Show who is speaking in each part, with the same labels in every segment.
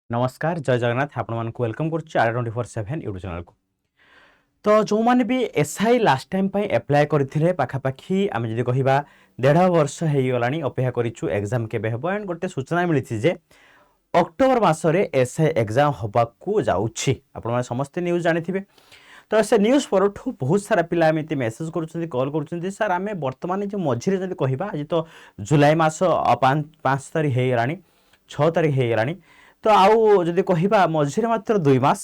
Speaker 1: नमस्कार जय जगन्नाथ आपण मानक वेलकम करुच्ची आर 24/7 यूट्यूब चैनल को। तो जो माने भी एसआई लास्ट टाइम पई अप्लाई करथिले पाखापाखी आम जदि कहिबा 1.5 वर्ष हे गलानी अपेक्षा करिछु एग्जाम केबे हेबो एंड गोटे सूचना मिलिछि जे अक्टोबर मासरे एसआई एग्जाम होबाकू जाउछि। आपण माने समस्त न्यूज जानिथिबे। तो से न्यूज परठू बहुत सारा पिला एमती मेसेज करुछन्ती कॉल करुछन्ती सर आमे वर्तमान जो मझिरे जदि कहिबा आज तो जुलाई मास 5 तारिख हे गलानी 6 तारिख हे गलानी तो आउ जदि कहिबा मझिरे मात्र 2 मास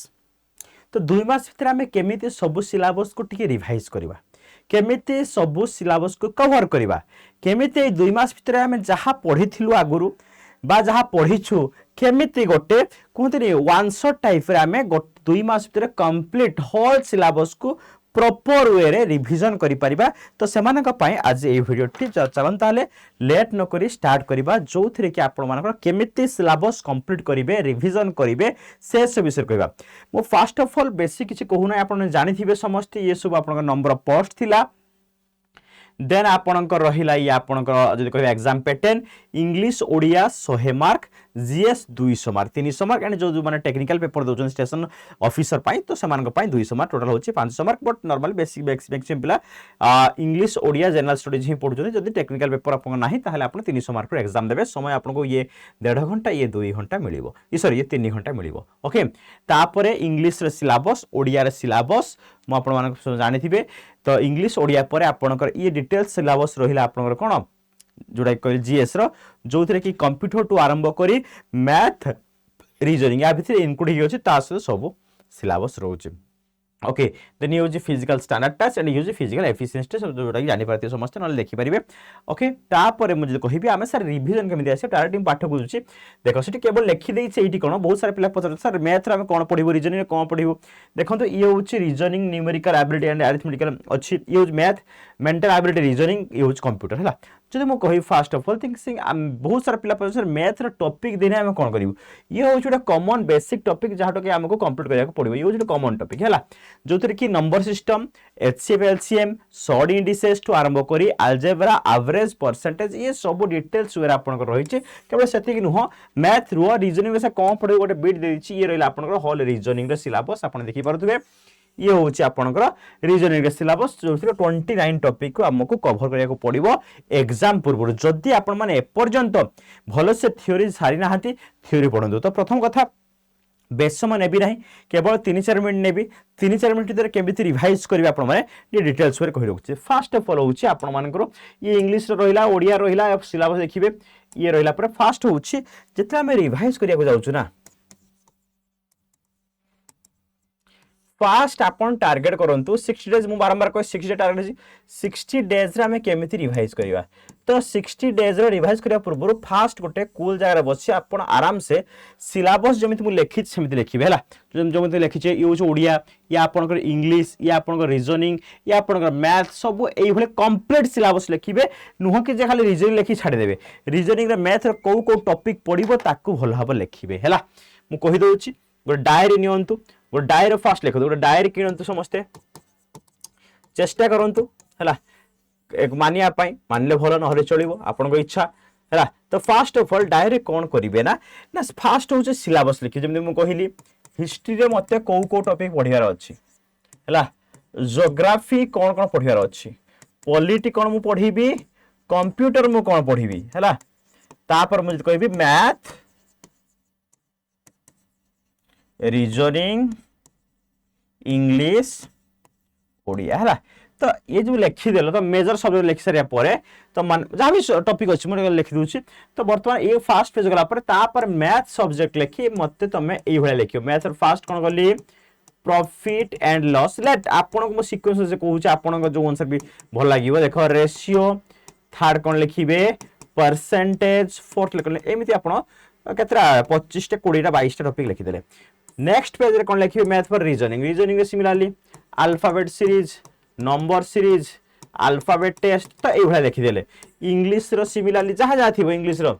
Speaker 1: तो 2 मास भितर आमे केमिति सब सिलेबस को टिके रिवाइज करबा केमिति सब सिलेबस को कवर करबा केमिति 2 मास भितर आमे जहा पढिथिलु आगुरु बा जहा पढिछु केमिति गोटे कहते वन शॉट टाइप रे आमे 2 मास भितर कंप्लीट होल सिलेबस को प्रॉपर वे रे रिवीजन करि परिबा। तो सेमानक पई आज ए वीडियो टी चलन ताले लेट न करी स्टार्ट करबा जो थरे कि आपण मानक केमिति सिलेबस कंप्लीट करिवे रिवीजन करिवे से सब विषय कहबा। मो फर्स्ट ऑफ ऑल बेसिक किछि कहू नै आपण जानिथिबे समस्त ये सब आपण नंबर पोस्ट थिला देन आपणकर रहिला ये आपणकर जदि कहबे exam pattern English Odia 100 mark GS 200 mark 300 mark and जो माने टेक्निकल पेपर दोचन स्टेशन ऑफिसर पाई तो सेमान पाई 200 मार्क टोटल होची 500 mark but normal basic maximum पिला इंग्लिश ओडिया जनरल स्टडीज ही पढुचनी जदि टेक्निकल पेपर आपन नाही ताहले आपन 300 मार्क एग्जाम देबे समय आपन को ये 1.5 घंटा ये 2 घंटा मिलिबो सॉरी ये 3 घंटा मिलिबो ओके। तापरे इंग्लिश रे सिलेबस ओडिया रे सिलेबस मो आपन मानक जानिथिबे तो इंग्लिश ओडिया पर आपनकर ये डिटेल सिलेबस रहिला आपनकर कोन जोड़ा कह जीएस रो जो थे कि कंप्यूटर टू आरंभ करी मैथ रीजनिंग या भितर इनक्लूड होछि ता सब सिलेबस रोचे ओके। देन ये फिजिकल स्टैंडर्ड टेस्ट एंड ये फिजिकल एफिशिएंसी टेस्ट जोटा कि जानि पारते समस्त न देखि परिबे ओके। तापर मुझे कहिबे आमे सर रिवीजन केमिति आसे डायरेक्ट पाठ बुझुछि देखो सेठी केवल लिखि देइ छै एठी कोन बहुत सारा पिला पचार सर मैथ रे आमे कोन पढिबो रीजनिंग कोन पढिबो देखंतु ये होछि reasoning numerical ability and arithmetical अछि ये होछि मैथ मेंटल एबिलिटी रीजनिंग ये होछि कंप्यूटर हैला। जदि मो कहि फर्स्ट ऑफ ऑल थिंकिंग बहुत सारा पिला पचार मैथ रे टॉपिक देने आमे कोन करिवो ये होछि कॉमन बेसिक टॉपिक जहाटो कि हमको कंप्लीट करिया को पड़िबो ये होछि कॉमन टॉपिक हैला जो थे कि number system HCF LCM surds indices to आरंभ करी अलजेब्रा एवरेज परसेंटेज ये सब डिटेल्स वे आपन रही केवल से नुह मैथ रो रीजनिंग से कौन पड़े गोटे बिट देछि ये रहिला आपन होल रीजनिंग रे सिलेबस आपन देखि पारुथबे ये होछि आपनकर रीजनिंग रे सिलेबस जो 29 टॉपिक को हमको कवर करिया को पड़िबो एग्जाम पूर्व जदि आपन माने ए पर्यंत भलो से थ्योरी सारी नाहंती थ्योरी पढंदो। तो प्रथम कथा बेस समय नेबी नहीं केवल 3-4 मिनिट नेबी 3-4 मिनिट भीतर केमिति रिवाइज करिवे आपन माने ये डिटेल्स वे कहि रखछि। फर्स्ट ऑफ ऑल होछि आपन मानकर ये इंग्लिश रो रहिला ओडिया रहिला सिलेबस देखिबे ये रहिला पर फर्स्ट होछि जेतला हम रिवाइज करिया को जाउछु ना फास्ट आपन टार्गेट करंतु 60 डेज मु बारंबार कह 60 डे टार्गेट अछि 60 डेज रे हमें केमिति रिवाइज करिवा तो 60 डेज रे रिवाइज करिया पूर्व फास्ट गोटे कूल जगह रे बछि आपन आराम से सिलेबस जमिति मु लिखि समिति लिखिबे हला जमिति लिखि छै यूज ओडिया या आपन इंग्लिश या आपन रीजनिंग या आपन मैथ सब एई भले कंप्लीट सिलेबस लिखिबे नुह कि जे खाली रीजनिंग लिखि छाडी देबे रीजनिंग रे मैथ रे को टॉपिक पडिबो ताकू भलो हबो लिखिबे हला मु कहि दोछि गोटे डायरी नियंतु गोटे डायरी फास्ट लिखु गोटे डायरी किणतु समस्ते चेष्टा करंतु हैला एक मानिया पाई मानले भलो न चलिबो आपन इच्छा हैला। तो फास्ट ऑफ ऑल डायरी कोन करिवे ना ना फास्ट होचे सिलेबस लिखि जेमि मु कहिली हिस्ट्री रे मते को टॉपिक पढियार अछि हैला ज्योग्राफी कोन कोन पढियार अछि पॉलिटी कोन मु पढिबी कंप्यूटर मु कोन पढिबी हैला तापर मु कहबी मैथ रीजनिंग इंग्लिश ओडिया है तो ये जो लिखिदेल तो मेजर सब्जेक्ट लिखि सारिया परे तो मान जहाँ भी टॉपिक अच्छी मुझे लिखि दूची तो बर्तमान ये फास्ट पेज गला पर मैथ सब्जेक्ट लिखि मत तुम ये लिख मैथ फास्ट कौन कली प्रॉफिट एंड लॉस लेट आपन को सीक्वेंस से कहूँ आपन जो आंसर भी भल लगे देख रेशियो थर्ड कौन लिखे परसेंटेज फोर्थ लिखे एमती आप केतरा 25 टा 20 टा 22 टा टॉपिक लिखिदेले नेक्स्ट पेज रे कोन लिखिबे मैथ फॉर रीजनिंग रीजनिंग रे similarly alphabet series number series alphabet test तो ए भला लिखिदेले इंग्लिश रो सिमिलरली जहा जा थिबो इंग्लिश रो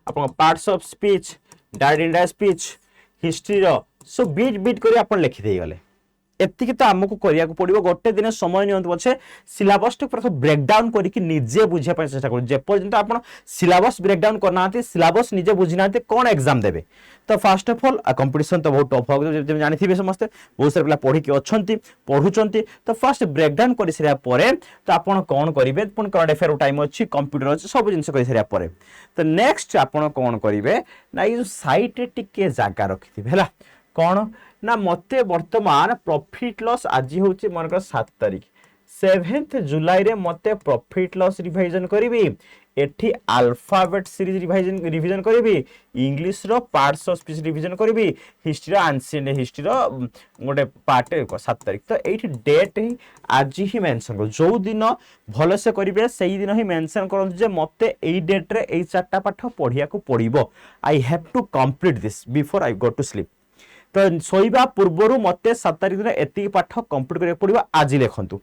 Speaker 1: आपन parts of speech direct speech history रो सो बीट बीट करी आपन लिखि देई गले एतिक तो आमको करिया को पड़िबो गोटे दिन समय नियंत पछे सिलेबस टे प्रथम ब्रेक डाउन करिक निजे बुझिया पय चेष्टा करू जे पर्यंत आपण सिलेबस ब्रेक डाउन करनाते सिलेबस निजे बुझिनाते कोन एग्जाम देबे तो फर्स्ट ऑफ ऑल कंपटीशन तो बहुत टफ हो जे जानि थिबे समस्त बहुत सारा पिला पढी के अछंती पढुचंती तो फर्स्ट ब्रेक डाउन करि सरिया परे तो आपण कोन करिवे पुन करंट अफेयर टाइम अछि कंप्यूटर अछि सब जिंस करि सरिया परे तो नेक्स्ट आपण कोन करिवे ना ये साइट रे टिके जागा रखिथिबे हला कोन ना मते वर्तमान प्रॉफिट लॉस आज होची मनकर 7 तारिख 7th जुलाई रे मते प्रॉफिट लॉस रिवाइजन करिवि एठी अल्फाबेट सीरीज रिवीजन करिवि इंग्लिश रो पार्ट्स ऑफ स्पीच रिवीजन करिवि हिस्ट्री एंशिएंट हिस्ट्री रो गोटे पार्ट 7 तारिख तो एठी डेट ही आज ही मेंशन कर जो दिन भलो से करिवे सेही दिन ही मेंशन करन जे मते एई डेट रे एई चारटा पाठ पढिया को पड़िबो I have to complete this before I go to sleep तो सोइबा पूर्वरु मते 7 तारिख दिन एति पाठ कंप्लीट करे पड़िबो आज लेखंतु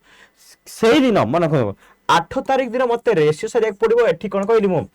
Speaker 1: सेही दिन मन 8 तारिख दिन मते रेशियो सरिया पड़िबो एठी कोन कहली मु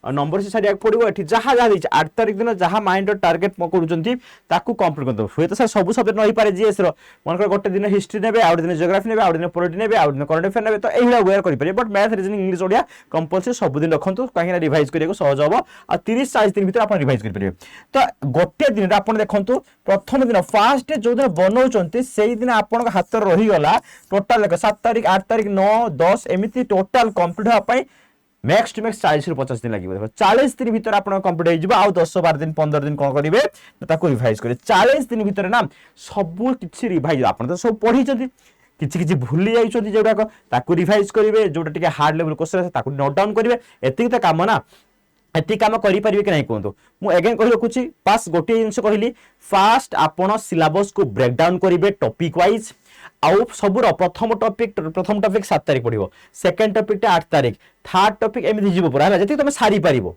Speaker 1: नंबर से सरिया पड़िबो एठी जहा जहा दिछ 8 तारिख दिन जहा माइंड टारगेट करूचंती ताकू कंप्लीट करदो हुए तो सर सब सब्जेक्ट नही पारे जीएस रो मनकर गोटे दिन हिस्ट्री नेबे आउट दिन जियोग्राफी नेबे आउट दिन पॉलिटी नेबे आउट दिन करंट अफेयर नेबे तो एहिला वेयर करि पारे but math reasoning English Odia compulsory सब दिन रखंतु काहे ना रिवाइज करिया को सहज होबो आ 30 40 दिन भीतर आपण रिवाइज करि पारे तो गोटे दिन आपण देखंतु प्रथम दिन फर्स्ट जो दिन बनौचंती सेही दिन आपण हाथ रही गला टोटल 7 तारिख 8 तारिख 9 10 एमिति टोटल कंप्लीट हो पई मैक्स टू मैक्स 40 रु 50 दिन लागिबो देखो 40 दिन भीतर आपण कंप्लीट हो जिवो आ 10 12 दिन 15 दिन कोन करिवे ताको रिवाइज करे 40 दिन भीतर ना सब किछि रिवाइज आपण तो सब पढी छथि किछि किछि भूली जाई छथि जेडा को ताको रिवाइज करिवे जोटा टिके हार्ड लेवल क्वेश्चन ताको नोट डाउन करिवे एतिक त काम ना एति काम करि परिबे कि नै कोंतो मु अगेन कहि रखुची पास गोटे जिंस कहिली फास्ट आपण सिलेबस को ब्रेक डाउन करिवे टॉपिक वाइज आउ सबुर प्रथम टॉपिक 7 तारिख पड़िबो सेकंड टॉपिक 8 तारिख थर्ड टॉपिक एमि जीवो पुरा जति तुम सारी परिबो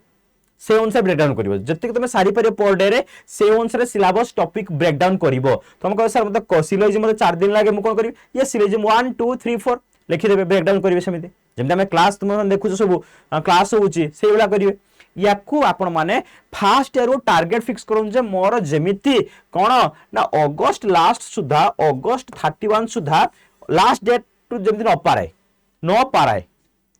Speaker 1: से अनुसार ब्रेक डाउन करिवो जति तुम सारी परिबो पर डे रे से अनुसार सिलेबस टॉपिक ब्रेक डाउन करिवो तुम कह सर मते सिलोजिम मते 4 दिन लागे मु कोन करिवि ये सिलोजिम 1 2 3 4 लिखि देबे ब्रेक डाउन करिवे समिति जेमते हम क्लास तुम देखुछ सब क्लास होउची से वाला करिवे याकू आपण माने फास्ट ईयर टारगेट फिक्स करूं जे मोर जेमिति कोन ना अगस्त लास्ट सुधा अगस्त 31 सुधा लास्ट डेट टू जेमिति न पाराय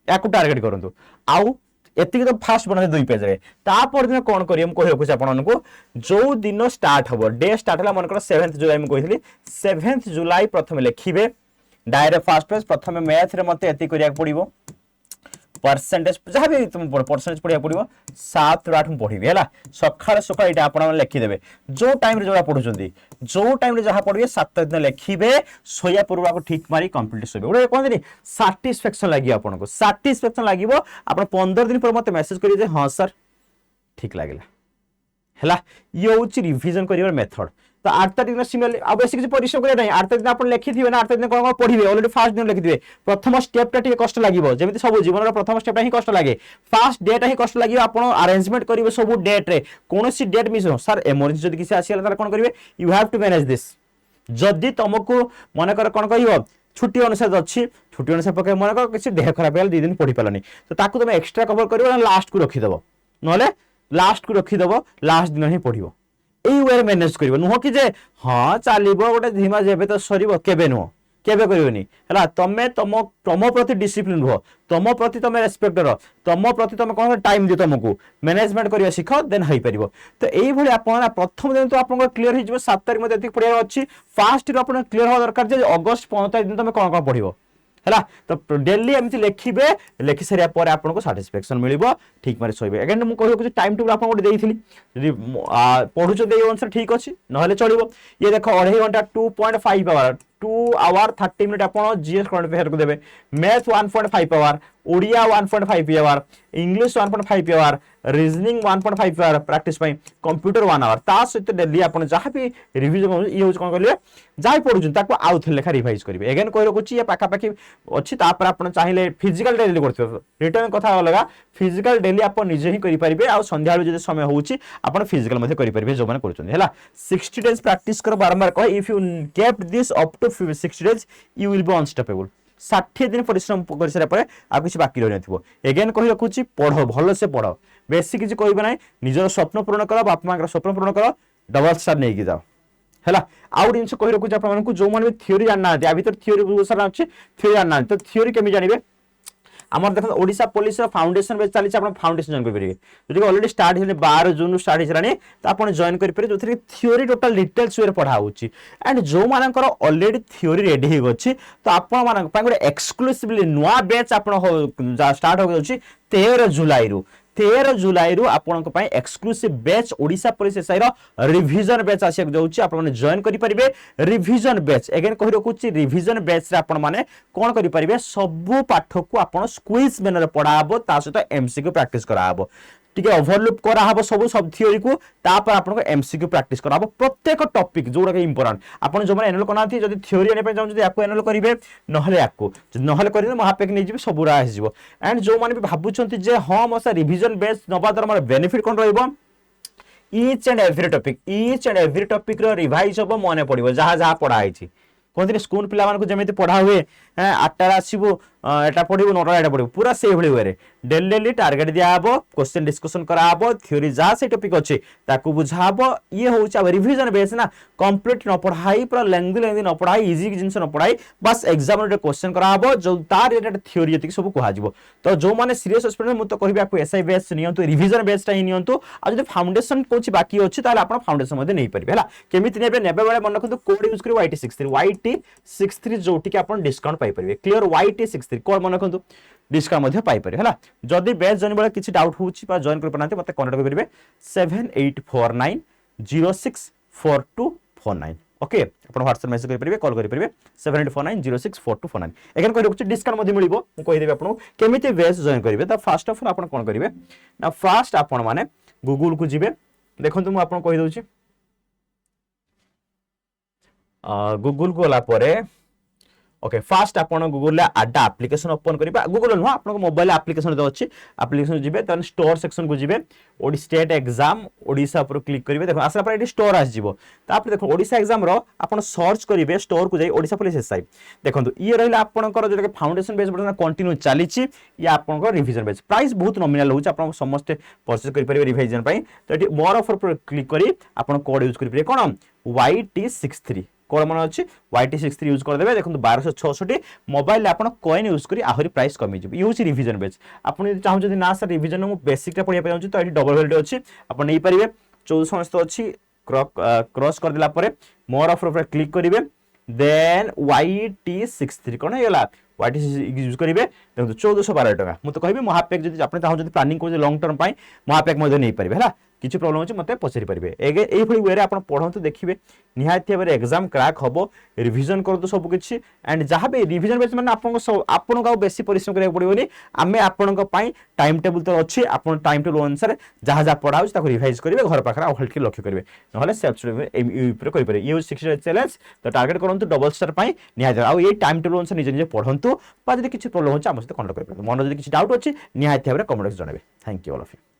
Speaker 1: याकू टारगेट करंतु आउ एतिक तो फास्ट बना 2 पेज रे तापर दिन कोन करियम कहि रखुछ आपण को जो दिन स्टार्ट हबो डे स्टार्ट हला मन कर 7th जुलाई में कहितली 7th जुलाई प्रथम लिखिबे डायरेक्ट फास्ट पेज प्रथम मैथ रे मते एति करिया पड़िबो परसेंटेज जहाँ भी तुम परसेंटेज पढ़िया पड़ो 7 ରୁ 8 पढ़ी है सकाल सकाल ये आप लिखिदेवे जो टाइम रे जो पढ़ुं जो टाइम रे जहाँ पढ़े 7 दिन लिखे शोया पूर्व ठीक मारी कंप्लीट शोबे गोटे कहते साटिस्फेक्शन लगे आपको साटिस्फेक्शन लगे आप 15 दिन पर मत मेसेज करेंगे हाँ सर ठीक लगे है ये हूँ रिविजन कर मेथड तो 8 तारिख दिन सिमिलरली आ बेसी किसी परिश्रम करिया नै 8 तारिख दिन आपण लिखिथिबे ना 8 तारिख दिन कोन कोन पढिबे ऑलरेडी फर्स्ट दिन लिखिथिबे प्रथम स्टेप टा टिके कष्ट लागिवो जेमिति सब जीवन रो प्रथम स्टेप टा ही कष्ट लागे फर्स्ट डेट ही कष्ट लागिवो आपण अरेंजमेंट करिवे सब डेट रे कोनोसी डेट मिस हो सर इमरजेंसी जदि किसी आसीला तार कोन करिवे you have to manage this जदि तुमको मन कर कोन कहिवो छुट्टी अनुसार अछि छुट्टी अनुसार पके मन कर किसी देह खराब भेल 2 दिन पढि पालनी तो ताकू तुम एक्स्ट्रा कवर करिवो ना लास्ट को रखि देबो नले लास्ट को रखि देबो लास्ट दिन ही पढिवो एई वे मैनेज करिवो नुह कि जे हां चालिबो गोटे धीमा जेबे तो सरीबो केबे नुह केबे करिवोनी हला तमे तम प्रति डिसिप्लिन रहो तम प्रति तमे रेस्पेक्ट रो तम प्रति तमे कोन टाइम दियो तमको मैनेजमेंट करिया सिखो देन हई परिबो तो एई भली आपण प्रथम दिन तो आपण क्लियर हि जबो 7 तारिख मध्ये एतिक पढिया अछि फास्ट रो आपण क्लियर हो दरकार जे अगस्त 15 तारिख दिन तमे कोन कोन पढिबो है तो डेली एमती लिखे लिखि सारा पर आपको साटिस्फेक्शन मिल ठीक मारे शोबे अगेन मुझे कहूँ टाइम टेबल आपको देती पढ़ुच अनुसार ठीक अच्छे ना चलो ये देख 2.5 घंटा 2.5 आवर 2 आवर 30 मिनट आप जीएस करंट अफेयर को देवे math 1.5 hour Odia 1.5 hour English 1.5 hour reasoning 1.5 hour practice computer 1 hour ता सहित डेली आपन जहाँ भी रिवीजन ये होच कोन कहलिए जाय पढुछन ताको आउ थे लेखा रिवाइज करिवे अगेन कहि रखुची ये पाखा पाखी अछि तापर आपन चाहिए फिजिकल डेली करथिबो रिटर्न कथा अलगा फिजिकल डेली आप निजे ही करि परिबे आ संध्या जदि समय होउची आपन फिजिकल मध्ये करि परिबे जो माने करछन हैला 60 डेज प्रैक्टिस कर बारंबार कह if you kept this up to 60 days you will be unstoppable 60 दिन परिश्रम कर सारा पर आ किछि बाकी रहि नथिबो अगेन कहि रखुची पढो भलो से पढो बेसी किछि कहबे नै निजर स्वप्न पूर्ण करो बाप मांकर स्वप्न पूर्ण करो डबल स्टार नै कि जाओ है आउ जिन कही रखुच्छे आपको जो मैंने थ्योरी जानना या भर थ्योरी बहुत सारा अच्छे थ्योरी जानना तो थ्योरी केमी जानवे आम देख ओडिशा पुलिस फाउंडेशन बेस चली फाउंडेशन जॉइन करेंगे जो अलरेडी स्टार्ट है 12 जून स्टार्ट होगा तो आप जॉइन करेंगे जो थ्योरी टोटल डिटेल्स वे पढ़ा होची एंड जो मानकर ऑलरेडी थ्योरी रेडी हो गछि तो आपण मान गोटे एक्सक्लूसिवली नुआ बैच आप स्टार्ट हो जाଉଛି 13 जुलाई रु 13 जुलाई रु आपन exclusive batch Odisha police SI revision batch आसिया जाउछि आपण माने जॉइन करि परिबे रिविजन बैच अगेन कहि रखुछि रिविजन बैच रे आपण माने कोन करि परिबे सब पाठ को आपण क्विज मैनर पढ़ा हबो ता सहित एमसीक्यू प्रैक्टिस करा हबो ठीक है ओवरलुप करा हबो सब थ्योरी को तापर आपन को एमसीक्यू प्रैक्टिस करा हबो प्रत्येक टॉपिक जोरा के इंपोर्टेंट आपन जो माने एनरोल करना थी जदी थ्योरी आने पे जाउ जदी आपको एनरोल करिवे नहले आपको नहले करिवे महापेक नै जिवे सबुरा आसी जिवो एंड जो माने भी भाबुचंती जे हां मोसा रिवीजन बेस नबा दर माने बेनिफिट कोन रहइबो ईच एंड एवरी टॉपिक रो रिवाइज हबो मने पड़िबो जहा जहा पढ़ा आइछि कहते स्कूल पिला मानक जमी पढ़ा हुए 8टार आसबू एटा पढ़ू 9टा एटा पढ़ू पूरा से वे डेली टार्गेट दिहब क्वेश्चन डिस्कसन कराब थ्योरी जहाँ से टॉपिक अच्छे ताकू बुझाब ये हूँ रिविजन बेस ना कंप्लीट न पढ़ाई पूरा लेंदी न पढ़ाई इजी जिन न पढ़ाई बस एग्जाम क्वेश्चन कराब जो तार रिलेटेड थ्योरी ये सब कह तो जो मैंने सीरीयस स्टूडेंट मुझे कहि आपको एसआई बेस नियंतु रिविजन बेसटा ही नियंतु आ जो फाउंडेशन कौन बाकी अच्छी आप फाउंडेशन नहीं पारे है केमी ने बेले मन रखते कोड यूज कर YT63 जो आप डिस्काउंट पाई क्लियर YT63 कोड मन रखु डिस्काउंट पाई है जदि बेस जॉइन बेले किसी डाउट होची जॉइन कर पाना मत कनेक्ट करेंगे 7849064249 ओके आप व्हाट्सएप मेसेज करेंगे कॉल करेंगे 7849064249 एगेन कहि रखुछि डिस्काउंट मिलिबो मु कहि देबे आपन केमिति बेस जॉइन करेंगे तो फर्स्ट ऑफ ऑल आप कोन करेंगे ना फर्स्ट आपण माने गूगल को जिबे देखंतु मु आपन कहि दउछि गूगल को गला परे ओके फास्ट आपन गूगल ले आडा एप्लिकेशन ओपन करिबा गूगल नो आपन मोबाइल एप्लिकेशन तो अछि एप्लिकेशन जिबे तन स्टोर सेक्शन को जिबे ओडी स्टेट एग्जाम ओडिसा पर क्लिक करिवे देखो आसला पर एडी स्टोर आस जिवो तापर देखो ओडिसा एग्जाम रो आपन सर्च करिवे स्टोर को जाई ओडिसा पुलिस एसआई देखंतु ये रहला आपनकर जो फाउंडेशन बेस बटन कंटिन्यू चलीछि ये आपनकर रिवीजन बेस प्राइस बहुत नॉमिनल होउछ आपन समस्त परचेज करि परिवे रिवीजन पई तो एटी मोर ऑफर पर क्लिक करी आपन कोड यूज करि परिवे कोन YT63 कोड मन अच्छी YT63 यूज कर देबे देखो 1266 मोबाइल आप कॉइन यूज करी आहरी प्राइस कमी जिवो यूज रिवीजन बेच आपन चाहू जदी ना सर रिवीजन मु बेसिक टा पढिया पे जाउची तो एटी डबल वैल्यू अच्छी आपन नै परिबे 1400 अच्छी क्रॉस कर दिला परे मोर ऑफर पर क्लिक करिवे देन YT63 कोन हेला YT63 यूज करिवे देखो 1412 टका मु तो कहबे महापेक जदी आपन चाहू जदी प्लानिंग को लॉन्ग टर्म पाई महापेक मधे नै परिबे हला किसी प्रॉब्लम अच्छे मत पचारि पारे ये वे आप पढ़ते देखिए निहाती भाव एग्जाम क्रैक हम रिविजन करते सबकि एंड जहाँ भी रिविजन बेस मैंने आपको बेस परिश्रम करा पड़ोनी आम आपण टाइम टेबुल तो अच्छे आप टाइम टेबुल अनुसार जहाँ जहाँ पढ़ा हो रिवाइज करेंगे घर पाखे आउ हल्के लक्ष्य करेंगे ना सेल्फ स्टडी ये 60 चैलेंज तो टार्गेट करूँ डबल स्टार निहाती आउ ये टाइम टेबुल अनुसार निजे निजे पढ़ंतु किसी प्रॉब्लम हो सहित कंटाक्ट करेंगे मन जब किसी डाउट अच्छी निहाती भाव कमेंट जनइबे thank you all of you.